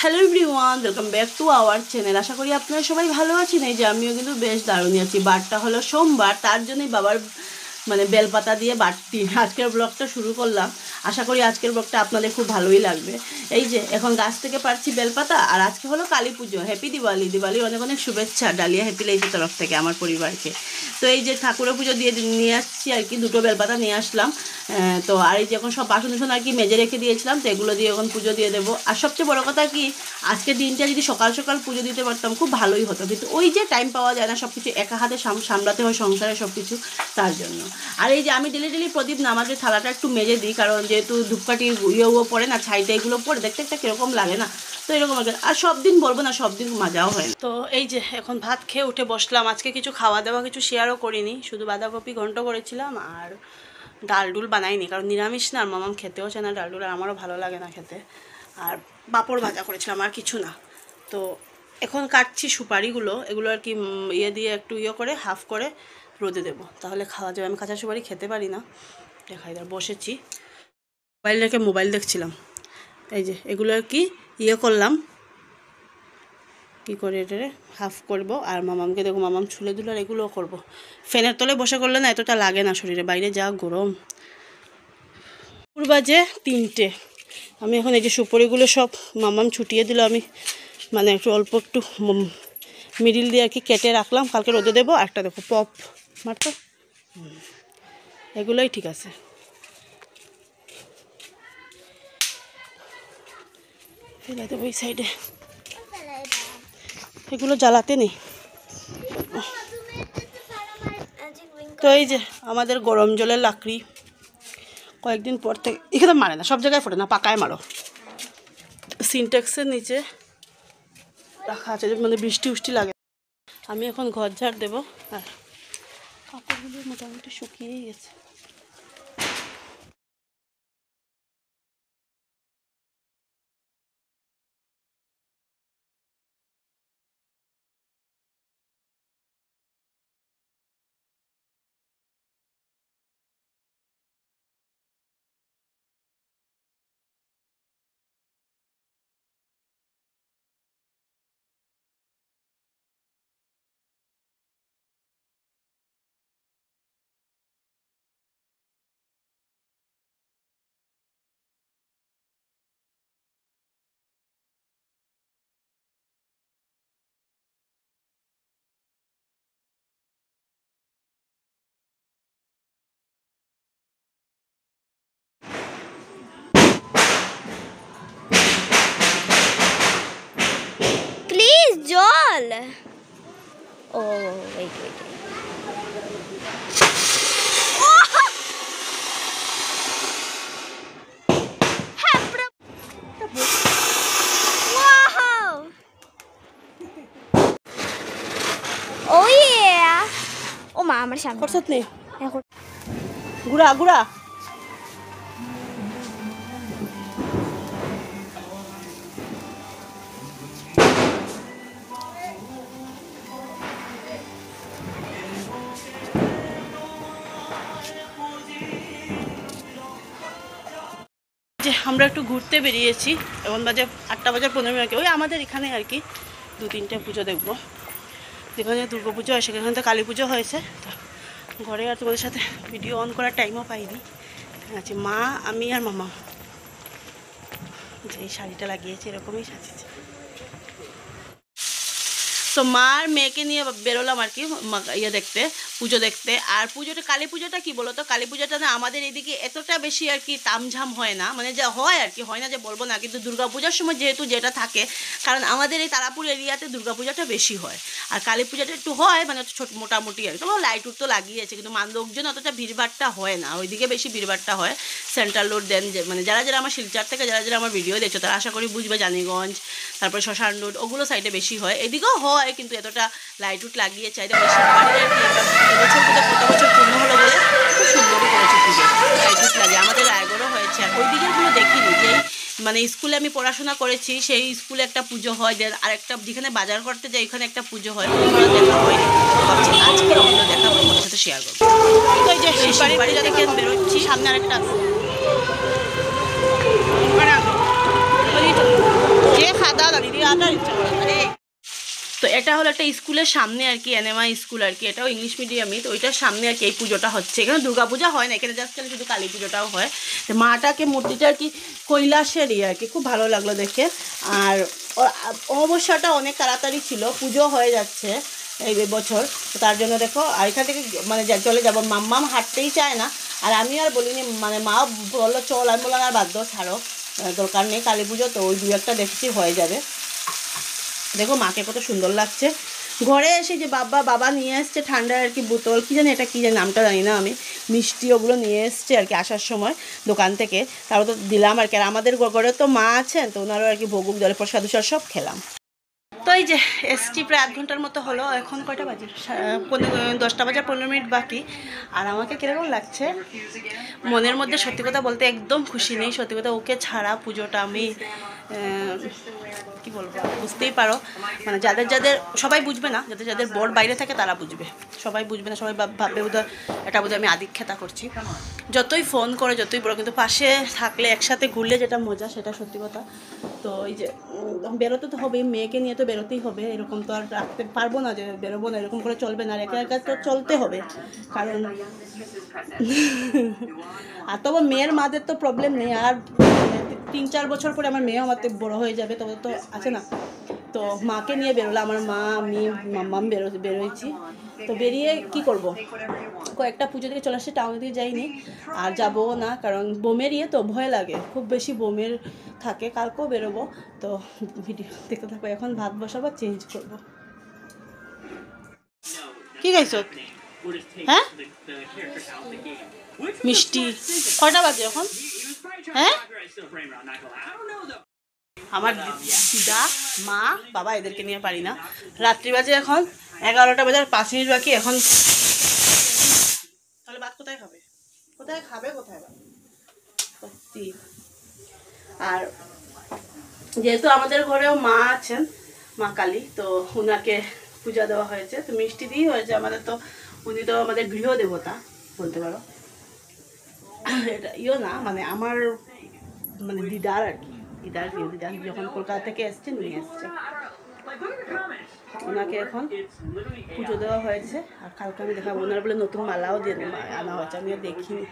Hello everyone, welcome back to our channel. আশা করি আপনারা সবাই ভালো আছেন। এই যে আমিও কিন্তু বেশ দারুণই আছি। বারটা হলো সোমবার, তার জন্যই বাবার বেলপাতা দিয়ে বাড়তি আজকের ব্লগটা শুরু করলাম। আশা করি আজকের ব্লগটা আপনাদের খুব ভালোই লাগবে। এই যে এখন গাছ থেকে পারছি বেলপাতা, আর আজকে হলো কালী পুজো। হ্যাপি দিওয়ালি। দিওয়ালি অনেক অনেক শুভেচ্ছা ডালিয়া হ্যাপি লেজের তরফ থেকে আমার পরিবারকে। তো এই যে ঠাকুরের পুজো দিয়ে নিয়ে আসছি আর কি, দুটো বেলপাতা নিয়ে আসলাম। তো আর এই যে এখন সব বাসন আর কি মেজে রেখে দিয়েছিলাম, তো এগুলো দিয়ে এখন পুজো দিয়ে দেবো। আর সবচেয়ে বড় কথা কি, আজকের দিনটা যদি সকাল সকাল পুজো দিতে পারতাম খুব ভালোই হতো, কিন্তু ওই যে টাইম পাওয়া যায় না, সব কিছু একা হাতে সামলাতে হয় সংসারে সব কিছু, তার জন্য। আর এই যে আমি ডেলি প্রদীপ নামাজের থালাটা একটু মেজে দিই, কারণ যেহেতু ধূপকাঠির ইয়েও পড়ে না, ছাইটা এগুলো পড়ে দেখতে একটা কীরকম লাগে না, তো এরকম আর। আর সব দিন বলবো না, সব দিন মাজাও হয় না। তো এই যে এখন ভাত খেয়ে উঠে বসলাম। আজকে কিছু খাওয়া দাওয়া কিছু শেয়ারও করিনি, শুধু বাঁধাকপি ঘন্ট করেছিলাম আর ডাল ডুল বানাইনি, কারণ নিরামিষ না, আর মামাম খেতেও চায় না ডাল ডুল, আর আমারও ভালো লাগে না খেতে। আর পাঁপড় ভাজা করেছিলাম, আর কিছু না। তো এখন কাটছি সুপারিগুলো, এগুলো আর কি ইয়ে দিয়ে একটু ইয়ে করে হাফ করে রোদে দেবো, তাহলে খাওয়া যাবে। আমি কাঁচা সুপারি খেতে পারি না। দেখাই দাঁড়, বসেছি মোবাইল রেখে মোবাইল দেখছিলাম। এই যে এগুলো আর কি ইয়ে করলাম, কী করে এটারে হাফ করব। আর মামামকে দেখো, মামাম ছুলে দিল, আর এগুলোও করবো। ফ্যানের তলে বসে করলে না এতটা লাগে না শরীরে, বাইরে যা গরম। বাজে 3টে। আমি এখন এই যে সুপারিগুলো সব মামাম ছুটিয়ে দিল, আমি একটু অল্প একটু মিডিল দিয়ে আর কি কেটে রাখলাম, কালকে রোদে দেবো। একটা দেখো পপ মারতো, এগুলোই ঠিক আছে। ফেলে দেবো এই সাইডে, এগুলো জ্বালাতে নেই। তো এই যে আমাদের গরম জলের লাকড়ি, কয়েকদিন পর থেকে এখানে মারে না, সব জায়গায় ফোটে না, পাকায় মারো। সিনটেক্সের নিচে রাখা আছে, বৃষ্টি উষ্টি লাগে। আমি এখন ঘর ঝাড় দেবো, আর কাপড়গুলো মোটামুটি শুকিয়েই গেছে। জল ও ওয়েট ও ইয়া ও মা আমার সামনে করছত নেই এখন গুড়া গুড়া। যে আমরা একটু ঘুরতে বেরিয়েছি, এখন বাজে 8টা বাজার 15 মিনিট। ওই আমাদের এখানে আর কি 2-3টে পুজো দেখবো, যেখানে দুর্গা পুজো হয় সেখানে তো কালী পুজো হয়েছে। তো ঘরে আর তোমাদের সাথে ভিডিও অন করার টাইমও পাইনি। আছে মা, আমি আর মামা। যে এই শাড়িটা লাগিয়েছে এরকমই সাজিয়েছে। তো মার মেয়েকে নিয়ে বেরোলাম আর কি ইয়ে দেখতে, পুজো দেখতে। আর পুজোটা, কালী পুজোটা কি বলো তো, কালী পুজোটা না আমাদের এদিকে এতটা বেশি আর কি তামঝাম হয় না, যা হয় আর কি, হয় না যে বলবো না, কিন্তু দুর্গাপূজার সময় যেহেতু যেটা থাকে, কারণ আমাদের এই তারাপুর এরিয়াতে দুর্গাপূজাটা বেশি হয়, আর কালী পূজাটা একটু হয় ছোট মোটামুটি আর কি। তোমার লাইট উঠ তো লাগিয়েছে, কিন্তু লোকজন অতটা ভিড়ভাড়টা হয় না, ওইদিকে বেশি ভিড়ভাড়টা হয় সেন্ট্রাল রোড। দেন যারা যারা আমার শিলচর থেকে যারা আমার ভিডিও দেখছো তারা আশা করি বুঝবে, জানিগঞ্জ, তারপরে শ্মশান রোড, ওগুলো সাইডে বেশি হয়। এদিকেও হয় কিন্তু এতটা লাইট উঠ লাগিয়ে চাই বেশি বাড়ির আর কি। এবছর পুজো কত বছর পূর্ণ হলো বলে খুব সুন্দরই করেছে পুজো, লাইট উঠ লাগে। আমাদের রায়গড়ও হয়েছে, আর ওই দিকেরগুলো দেখিনি। যেই স্কুলে আমি পড়াশোনা করেছি সেই স্কুলে একটা পুজো হয়, দেন আরেকটা যেখানে বাজার করতে যাই ওইখানে একটা পুজো হয়, ওগুলো দেখা হয়নি। ভাবছি আজকে ওগুলো দেখা তোমাদের সাথে শেয়ার করবো। তো এই যে বাড়ি থেকে বেরোচ্ছি, সামনে আরেকটা যে খাদা এটা হলো একটা স্কুলের সামনে আর কি, এনএমআ স্কুল আর কি, এটাও ইংলিশ মিডিয়ামই। তো ওইটার সামনে আর কি এই পুজোটা হচ্ছে। এখানে দুর্গাপূজা হয় না, এখানে জাস্ট শুধু কালী পুজোটাও হয়। তো মাটাকে মূর্তিটা আর কি কৈলাসেরই আর কি, খুব ভালো লাগলো দেখে। আর অমাবস্যাটা অনেক তাড়াতাড়ি ছিল, পুজো হয়ে যাচ্ছে এই বছর, তো তার জন্য দেখো আর এখান থেকে মানে চলে যাবো। মাম্মাম হাঁটতেই চায় না, আর আমি আর বলিনি, মানে মা বললো চল, আমি বললাম আর বাধ্য ছাড়ো, দরকার নেই, কালী পুজো তো ওই 2-1টা দেখছি হয়ে যাবে। দেখো মাকে কত সুন্দর লাগছে। ঘরে এসে যে বাবা নিয়ে এসছে ঠান্ডা আর কি বোতল, কী জানি এটা কী জানি নামটা জানি না আমি, মিষ্টি ওগুলো নিয়ে এসছে আর কি আসার সময় দোকান থেকে, তারপর তো দিলাম আর কি। আর আমাদের ঘরে তো মা আছেন, তো ওনারও আর কি ভোগ জলে প্রসাদ সব খেলাম। তো এই যে এসটি প্রায় 8 ঘন্টার মতো হলো, এখন কয়টা বাজে, 10টা বাজার 15 মিনিট বাকি। আর আমাকে কীরকম লাগছে মনের মধ্যে, সত্যি কথা বলতে একদম খুশি নেই, সত্যি কথা। ওকে ছাড়া পুজোটা আমি কি বলবো, বুঝতেই পারো, মানে যাদের সবাই বুঝবে না, যাদের বর বাইরে থাকে তারা বুঝবে, সবাই বুঝবে না, সবাই ভাববে বোধহয় এটা বোধহয় আমি আদিক্ষেতা করছি। যতই ফোন করে যতই বড়, কিন্তু পাশে থাকলে একসাথে ঘুরলে যেটা মজা সেটা সত্যি কথা। তো এই যে বেরোতে তো হবেই, মেয়েকে নিয়ে তো বেরোতেই হবে, এরকম তো আর রাখতে পারবো না যে বেরোবো না, এরকম করে চলবে না, আর একা একা তো চলতে হবে। কারণ আর তবে মেয়ের মাদের তো প্রবলেম নেই, আর 3-4 বছর পরে আমার মেয়েও আমার বড় হয়ে যাবে, তবে তো আছে না। তো মাকে নিয়ে বেরোলো, আমার মা, আমি, মাম্মাম বেরোইছি। তো বেরিয়ে কি করব, কয়েকটা পুজো থেকে চলে আসছে, টাউনের দিকে যাইনি, আর যাবো না, কারণ বোমের তো ভয় লাগে, খুব বেশি বোমের থাকে। কালকেও বেরোবো, তো ভিডিও দেখতে থাকবো। এখন ভাত বসাবো, চেঞ্জ করব। কি খাইছো? হ্যাঁ মিষ্টি। কয়টা বাজে এখন? হ্যাঁ আমার দিদা, মা, বাবা এদেরকে নিয়ে পারি না। রাত্রি বাজে এখন 11টা বাজার 5 মিনিট বাকি। এখন তাহলে ভাত কোথায় খাবে, কোথায় সত্যি। আর যেহেতু আমাদের ঘরেও মা আছেন, মা কালী, তো ওনাকে পূজা দেওয়া হয়েছে, তো মিষ্টি দিয়েই হয়েছে আমাদের। তো উনি তো আমাদের গৃহদেবতা বলতে পারো, এটা না, মানে আমার মানে দিদার আর কি, দিদার যখন কলকাতা থেকে এসছে নিয়ে এসছে, ওনাকে এখন পুজো দেওয়া হয়েছে। আর কালকে আমি দেখাবো, ওনার বলে নতুন মালাও দিয়ে আনা হয়েছে, আমি দেখিনি।